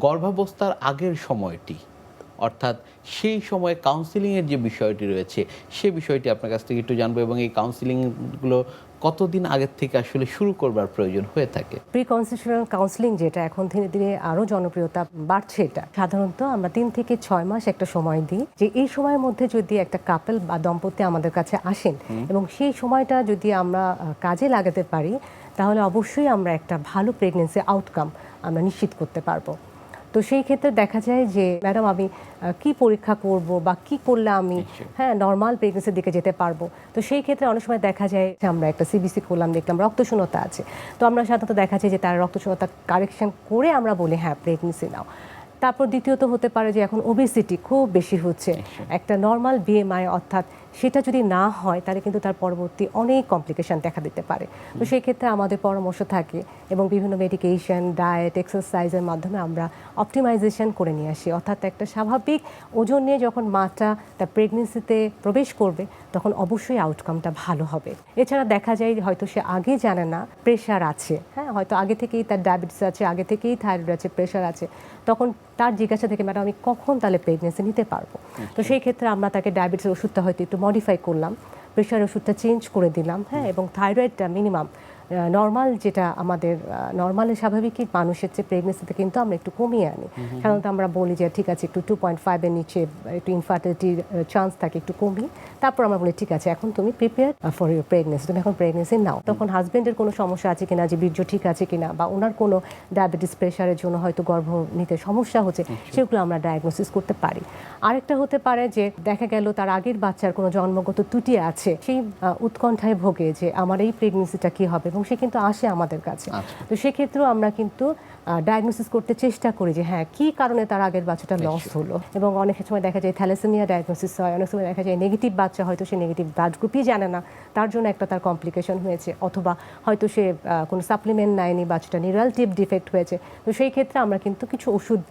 গর্ভাবস্থার আগের সময়টি, অর্থাৎ সেই সময়ে কাউন্সিলিংয়ের যে বিষয়টি রয়েছে সে বিষয়টি আপনার কাছ থেকে একটু জানবো, এবং এই কাউন্সিলিংগুলো কতদিন আগের থেকে আসলে শুরু করবার প্রয়োজন হয়ে থাকে? প্রি কনসেপশনাল কাউন্সিলিং যেটা এখন ধীরে ধীরে আরও জনপ্রিয়তা বাড়ছে, এটা সাধারণত আমরা 3 থেকে 6 মাস একটা সময় দিই, যে এই সময়ের মধ্যে যদি একটা কাপল বা দম্পতি আমাদের কাছে আসেন এবং সেই সময়টা যদি আমরা কাজে লাগাতে পারি, তাহলে অবশ্যই আমরা একটা ভালো প্রেগনেন্সি আউটকাম আমরা নিশ্চিত করতে পারবো। তো সেই ক্ষেত্রে দেখা যায় যে ম্যাডাম আমি কি পরীক্ষা করব বা কি করলে আমি নর্মাল প্রেগনেন্সির দিকে যেতে পারবো। তো সেই ক্ষেত্রে অনেক সময় দেখা যায় যে আমরা একটা সিবিসি করলাম, দেখলাম রক্তশূন্যতা আছে, তো আমরা সাধারণত দেখা যায় যে তার রক্তশূন্যতা কারেকশন করে আমরা বলি হ্যাঁ প্রেগনেন্সি নাও। তারপর দ্বিতীয়ত হতে পারে যে এখন ওবেসিটি খুব বেশি হচ্ছে, একটা নর্মাল বিএমআই অর্থাৎ সেটা যদি না হয় তাহলে কিন্তু তার পরবর্তী অনেক কমপ্লিকেশন দেখা দিতে পারে। তো সেই ক্ষেত্রে আমাদের পরামর্শ থাকে এবং বিভিন্ন মেডিকেশন, ডায়েট, এক্সারসাইজের মাধ্যমে আমরা অপটিমাইজেশন করে নিয়ে আসি, অর্থাৎ একটা স্বাভাবিক ওজন নিয়ে যখন মাটা তার প্রেগনেন্সিতে প্রবেশ করবে তখন অবশ্যই আউটকামটা ভালো হবে। এছাড়া দেখা যায় হয়তো সে আগে জানে না প্রেশার আছে, হয়তো আগে থেকেই তার ডায়াবেটিস আছে, আগে থেকেই থাইরয়েড আছে, প্রেশার আছে, তখন তার জিজ্ঞাসা থেকে ম্যাডাম আমি কখন তাহলে প্রেগনেন্সি নিতে পারবো। তো সেই ক্ষেত্রে আমরা তাকে ডায়াবেটিসের ওষুধটা হয়তো একটু মডিফাই করলাম, প্রেশার ওষুধটা চেঞ্জ করে দিলাম, এবং থাইরয়েডটা মিনিমাম নর্মাল, যেটা আমাদের নর্মালি স্বাভাবিকই মানুষের চেয়ে প্রেগনেন্সিতে কিন্তু আমরা একটু কমিয়ে আনি। সাধারণত আমরা বলি যে ঠিক আছে একটু 2.5-এর নিচে একটু ইনফার্টিলিটির চান্স থাকে, একটু কমি, তারপর আমরা বলি ঠিক আছে এখন তুমি প্রিপেয়ার ফর ইউর প্রেগনেন্সি, তুমি এখন প্রেগনেন্সি নাও। তখন হাজব্যান্ডের কোনো সমস্যা আছে কিনা, যে বীর্য ঠিক আছে কিনা, বা ওনার কোনো ডায়াবেটিস প্রেশারের জন্য হয়তো গর্ভ নিতে সমস্যা হচ্ছে, সেগুলো আমরা ডায়াগনোসিস করতে পারি। আরেকটা হতে পারে যে দেখা গেল তার আগের বাচ্চার কোনো জন্মগত ত্রুটি আছে, সেই উৎকণ্ঠায় ভোগে যে আমার এই প্রেগনেন্সিটা কী হবে, এবং সে কিন্তু আসে আমাদের কাছে। তো সেক্ষেত্রেও আমরা কিন্তু ডায়াগনোসিস করতে চেষ্টা করি যে হ্যাঁ কী কারণে তার আগের বাচ্চাটা লস হলো। এবং অনেক সময় দেখা যায় থ্যালাসেমিয়া ডায়াগনোসিস হয়, অনেক সময় দেখা যায় নেগেটিভ বাচ্চা, হয়তো সে নেগেটিভ ব্লাড গ্রুপই জানে না, তার জন্য একটা তার কমপ্লিকেশন হয়েছে, অথবা হয়তো সে কোনো সাপ্লিমেন্ট নেয়নি, বাচ্চাটা নিউরাল টিপ ডিফেক্ট হয়েছে। তো সেই ক্ষেত্রে আমরা কিন্তু কিছু ওষুধ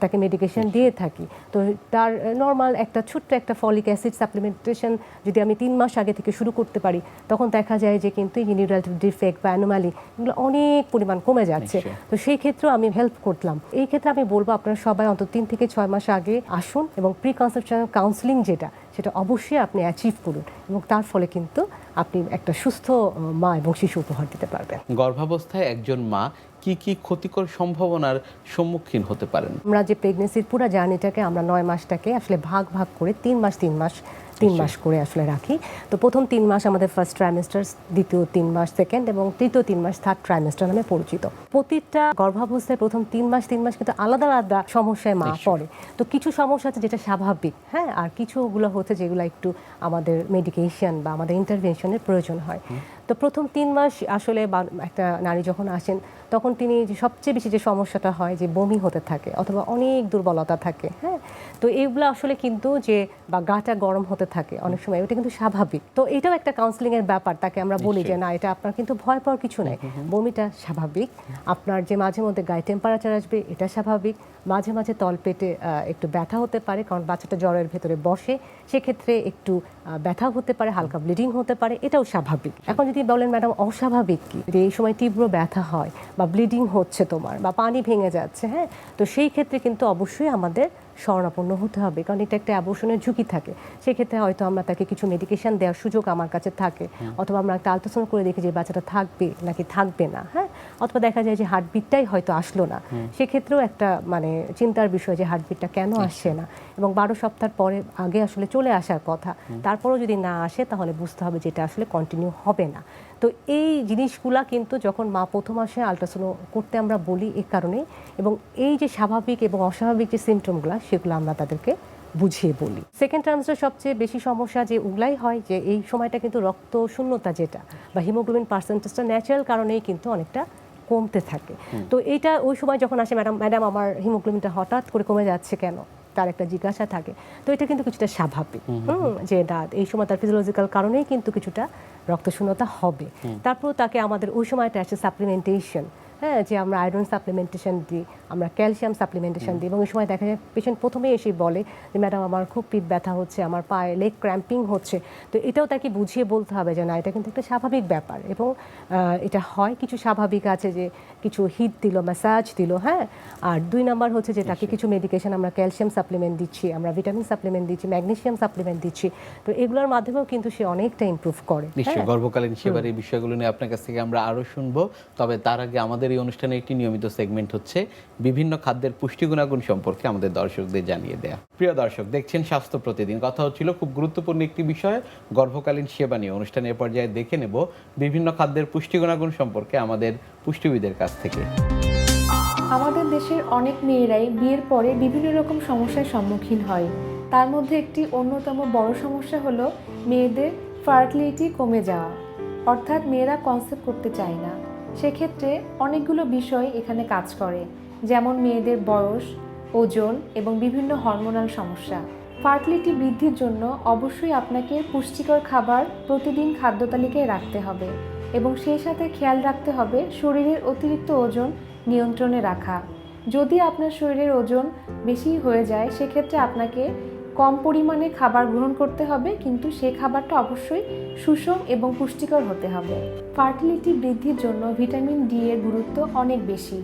তাকে মেডিকেশন দিয়ে থাকি। তো তার নর্মাল একটা ছোট্ট একটা ফলিক অ্যাসিড সাপ্লিমেন্টেশন যদি আমি 3 মাস আগে থেকে শুরু করতে পারি, তখন দেখা যায় যে কিন্তু এই নিউরাল ডিফেক্ট বা অ্যানোমালি এগুলো অনেক পরিমাণ কমে যাচ্ছে। তো সেই ক্ষেত্রেও আমি হেল্প করলাম। এই ক্ষেত্রে আমি বলবো আপনারা সবাই অন্তত 3 থেকে 6 মাস আগে আসুন, এবং প্রি কনসেপশনাল কাউন্সিলিং যেটা, সেটা অবশ্যই আপনি অ্যাচিভ করুন, এবং তার ফলে কিন্তু আপনি একটা সুস্থ মা এবং শিশু উপহার দিতে পারবেন। গর্ভাবস্থায় একজন মা কি কি ক্ষতিকর সম্ভাবনার সম্মুখীন হতে পারেন? আমরা যে প্রেগনেন্সির পুরো জার্নিটাকে আমরা 9 মাসটাকে আসলে ভাগ ভাগ করে 3 মাস করে আসলে রাখি। তো প্রথম 3 মাস আমাদের ফার্স্ট ট্রাইমেস্টার, দ্বিতীয় 3 মাস সেকেন্ড, এবং তৃতীয় 3 মাস থার্ড ট্রাইমেস্টার নামে পরিচিত। প্রতিটা গর্ভাবস্থায় প্রথম 3 মাস কিন্তু আলাদা আলাদা সমস্যায় মা পড়ে। তো কিছু সমস্যা আছে যেটা স্বাভাবিক, আর কিছুগুলো হচ্ছে যেগুলো একটু আমাদের মেডিকেশন বা আমাদের ইন্টারভেনশনের প্রয়োজন হয়। তো প্রথম 3 মাস আসলে একটা নারী যখন আসেন তখন তিনি যে সবচেয়ে বেশি যে সমস্যাটা হয় যে বমি হতে থাকে, অথবা অনেক দুর্বলতা থাকে, তো এইগুলো আসলে কিন্তু যে বা গাটা গরম হতে থাকে অনেক সময়, ওটা কিন্তু স্বাভাবিক। তো এটাও একটা কাউন্সিলিংয়ের ব্যাপার, তাকে আমরা বলি যে না এটা আপনার কিন্তু ভয় পাওয়ার কিছু নাই, বমিটা স্বাভাবিক, আপনার যে মাঝে মধ্যে গায়ে টেম্পারেচার আসবে এটা স্বাভাবিক, মাঝে মাঝে তলপেটে একটু ব্যথা হতে পারে, কারণ বাচ্চাটা জ্বরের ভেতরে বসে, সেক্ষেত্রে একটু ব্যথা হতে পারে, হালকা ব্লিডিং হতে পারে, এটাও স্বাভাবিক। এখন যদি বলেন ম্যাডাম অস্বাভাবিক কি, যদি এই সময় তীব্র ব্যথা হয় বা ব্লিডিং হচ্ছে তোমার, বা পানি ভেঙে যাচ্ছে, তো সেই ক্ষেত্রে কিন্তু অবশ্যই আমাদের শরণাপন্ন হতে হবে, কারণ এটা একটা অ্যাবর্শনের ঝুঁকি থাকে। সেক্ষেত্রে হয়তো আমরা তাকে কিছু মেডিকেশন দেওয়ার সুযোগ আমার কাছে থাকে, অথবা আমরা একটা আল্ট্রাসাউন্ড করে দেখি যে বাচ্চাটা থাকবে নাকি থাকবে না, অথবা দেখা যায় যে হার্টবিটটাই হয়তো আসলো না, সেক্ষেত্রেও একটা চিন্তার বিষয় যে হার্টবিটটা কেন আসছে না, এবং 12 সপ্তাহ পরে আগে আসলে চলে আসার কথা, তারপরেও যদি না আসে তাহলে বুঝতে হবে যে এটা আসলে কন্টিনিউ হবে না। তো এই জিনিসগুলা কিন্তু যখন মা প্রথম আসে আল্ট্রাসাউন্ড করতে আমরা বলি এই কারণেই, এবং এই যে স্বাভাবিক এবং অস্বাভাবিক যে সিমটমগুলো সেগুলো আমরা তাদেরকে বুঝিয়ে বলি। সেকেন্ড ট্রাইমেস্টার সবচেয়ে বেশি সমস্যা যে উগলাই হয়, যে এই সময়টা কিন্তু রক্ত শূন্যতা যেটা বা হিমোগ্লোবিন পার্সেন্টেজটা ন্যাচারাল কারণেই কিন্তু অনেকটা কমতে থাকে। তো এইটা ওই সময় যখন আসে ম্যাডাম আমার হিমোগ্লোবিনটা হঠাৎ করে কমে যাচ্ছে কেন, তার একটা জিজ্ঞাসা থাকে। তো এটা কিন্তু কিছুটা স্বাভাবিক, যে না এই সময় তার ফিজিওলজিক্যাল কারণেই কিন্তু কিছুটা রক্তশূন্যতা হবে। তারপর তাকে আমাদের ওই সময়টা আসে সাপ্লিমেন্টেশন, হ্যাঁ, যে আমরা আয়রন সাপ্লিমেন্টেশন দিই, আমরা ক্যালসিয়াম সাপ্লিমেন্টেশন দিই, এবং এই সময় দেখা যায় পেশেন্ট প্রথমে এসে বলে যে ম্যাডাম আমার খুব পিঠ ব্যথা হচ্ছে, আমার পায়ে লেগ ক্র্যাম্পিং হচ্ছে। তো এটাও তাকে বুঝিয়ে বলতে হবে যে না, এটা কিন্তু একটা স্বাভাবিক ব্যাপার, এবং এটা হয় কিছু স্বাভাবিক আছে যে কিছু হিট দিল, ম্যাসাজ দিল, হ্যাঁ। আর 2 নাম্বার হচ্ছে যে তাকে কিছু মেডিকেশন, আমরা ক্যালসিয়াম সাপ্লিমেন্ট দিচ্ছি, আমরা ভিটামিন সাপ্লিমেন্ট দিচ্ছি, ম্যাগনেসিয়াম সাপ্লিমেন্ট দিচ্ছি। তো এগুলোর মাধ্যমেও কিন্তু সে অনেকটা ইমপ্রুভ করে। নিশ্চয়ই গর্ভকালীন সেবার এই বিষয়গুলো নিয়ে আপনার কাছ থেকে আমরা আরো শুনবো। তবে তার আগে আমাদের এই অনুষ্ঠানে একটি নিয়মিত সেগমেন্ট হচ্ছে বিভিন্ন খাদ্যের পুষ্টি গুণাগুণ সম্পর্কে আমাদের দর্শকদের জানিয়ে দেয়া। প্রিয় দর্শক, দেখছেন স্বাস্থ্য প্রতিদিন। কথা হচ্ছিল খুব গুরুত্বপূর্ণ একটি বিষয়, গর্ভকালীন সেবা নিয়ে। অনুষ্ঠানের পর্যায়ে দেখে নেব বিভিন্ন খাদ্যের পুষ্টি গুণাগুণ সম্পর্কে আমাদের পুষ্টিবিদের কাছ থেকে। আমাদের দেশের অনেক মেয়েরাই বিয়ের পরে বিভিন্ন রকম সমস্যার সম্মুখীন হয়। তার মধ্যে একটি অন্যতম বড় সমস্যা হলো মেয়েদের ফার্টিলিটি কমে যাওয়া, অর্থাৎ মেয়েরা কনসেপ্ট করতে চায় না। সেক্ষেত্রে অনেকগুলো বিষয় এখানে কাজ করে, যেমন মেয়েদের বয়স, ওজন এবং বিভিন্ন হরমোনাল সমস্যা। ফার্টিলিটি বৃদ্ধির জন্য অবশ্যই আপনাকে পুষ্টিকর খাবার প্রতিদিন খাদ্য তালিকায় রাখতে হবে, এবং সেই সাথে খেয়াল রাখতে হবে শরীরের অতিরিক্ত ওজন নিয়ন্ত্রণে রাখা। যদি আপনার শরীরের ওজন বেশি হয়ে যায়, সেক্ষেত্রে আপনাকে কম পরিমাণে খাবার গ্রহণ করতে হবে, কিন্তু সেই খাবারটা অবশ্যই সুষম এবং পুষ্টিকর হতে হবে। ফার্টিলিটি বৃদ্ধির জন্য ভিটামিন ডি এর গুরুত্ব অনেক বেশি।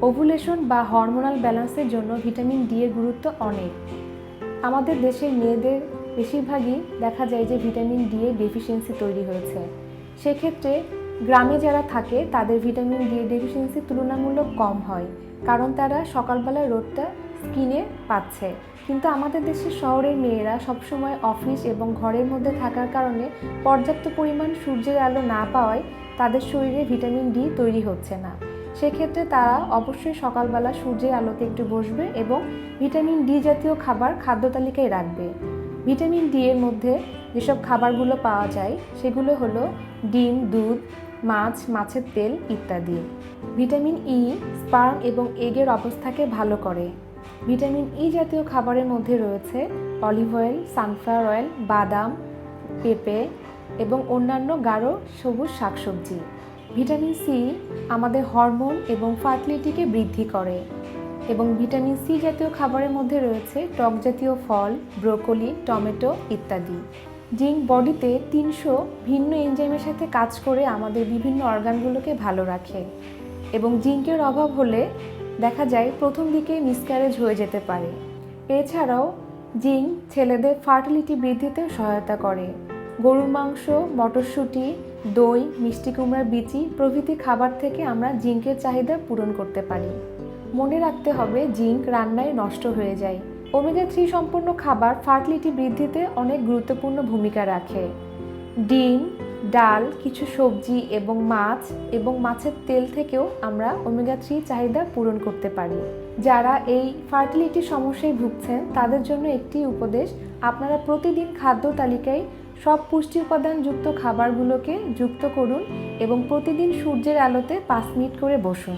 ওভুলেশন বা হরমোনাল ব্যালেন্সের জন্য ভিটামিন ডি এর গুরুত্ব অনেক। আমাদের দেশের মেয়েদের বেশিরভাগই দেখা যায় যে ভিটামিন ডি এর ডেফিসিয়েন্সি তৈরি হয়েছে। সেক্ষেত্রে গ্রামে যারা থাকে তাদের ভিটামিন ডি এর ডেফিসিয়েন্সি তুলনামূলক কম হয়, কারণ তারা সকালবেলা রোদটা স্কিনে পাচ্ছে। কিন্তু আমাদের দেশের শহরের মেয়েরা সবসময় অফিস এবং ঘরের মধ্যে থাকার কারণে পর্যাপ্ত পরিমাণ সূর্যের আলো না পাওয়ায় তাদের শরীরে ভিটামিন ডি তৈরি হচ্ছে না। সেক্ষেত্রে তারা অবশ্যই সকালবেলা সূর্যের আলোতে একটু বসবে এবং ভিটামিন ডি জাতীয় খাবার খাদ্য তালিকায় রাখবে। ভিটামিন ডি এর মধ্যে যেসব খাবারগুলো পাওয়া যায় সেগুলো হলো ডিম, দুধ, মাছ, মাছের তেল ইত্যাদি। ভিটামিন ই স্পার্ম এবং এগের অবস্থাকে ভালো করে। ভিটামিন ই জাতীয় খাবারের মধ্যে রয়েছে অলিভ অয়েল, সানফ্লাওয়ার অয়েল, বাদাম, পেঁপে এবং অন্যান্য গাঢ় সবুজ শাকসবজি। ভিটামিন সি আমাদের হরমোন এবং ফার্টিলিটিকে বৃদ্ধি করে, এবং ভিটামিন সি জাতীয় খাবারের মধ্যে রয়েছে টক জাতীয় ফল, ব্রোকলি, টমেটো ইত্যাদি। জিঙ্ক বডিতে 300 ভিন্ন এনজাইমের সাথে কাজ করে আমাদের বিভিন্ন অর্গানগুলোকে ভালো রাখে, এবং জিঙ্কের অভাব হলে দেখা যায় প্রথম দিকে মিসক্যারেজ হয়ে যেতে পারে। এছাড়াও জিঙ্ক ছেলেদের ফার্টিলিটি বৃদ্ধিতে সহায়তা করে। গরুর মাংস, মটরশুঁটি, দই, মিষ্টি কুমড়ার বিচি প্রভৃতি খাবার থেকে আমরা জিঙ্কের চাহিদা পূরণ করতে পারি। মনে রাখতে হবে জিঙ্ক রান্নায় নষ্ট হয়ে যায়। ওমেগা 3 সম্পন্ন খাবার ফার্টিলিটি বৃদ্ধিতে অনেক গুরুত্বপূর্ণ ভূমিকা রাখে। ডিম, ডাল, কিছু সবজি এবং মাছ এবং মাছের তেল থেকেও আমরা ওমেগা 3 চাহিদা পূরণ করতে পারি। যারা এই ফার্টিলিটি সমস্যায় ভুগছেন তাদের জন্য একটি উপদেশ, আপনারা প্রতিদিন খাদ্য তালিকায় সব পুষ্টি উপাদানযুক্ত খাবারগুলোকে যুক্ত করুন এবং প্রতিদিন সূর্যের আলোতে 5 মিনিট করে বসুন।